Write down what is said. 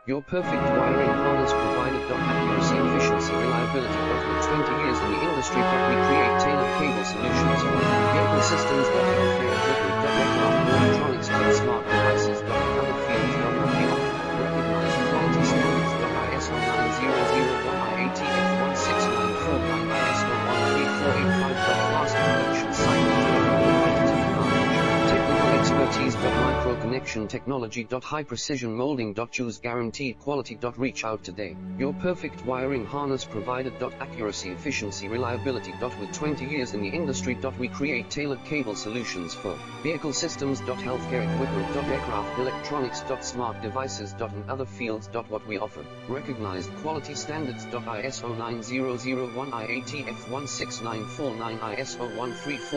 Your perfect wiring harness provider. Accuracy, efficiency, reliability. With 20 years in the industry, we create tailored cable solutions for vehicle systems. Healthcare equipment. Aircraft, electronics. Smart devices. Other fields. We offer recognized quality standards. ISO 9001, IATF 16949, ISO 13485. Fast connection cycles. Technical expertise. Micro connection technology. High precision molding. Choose guaranteed quality. Reach out today. Your perfect wiring harness provider. Accuracy, efficiency, reliability. With 20 years in the industry, we create tailored cable solutions for vehicle systems. Healthcare equipment. Aircraft, electronics. Smart devices. And other fields. What we offer recognized quality standards. ISO 9001, IATF 16949, ISO 134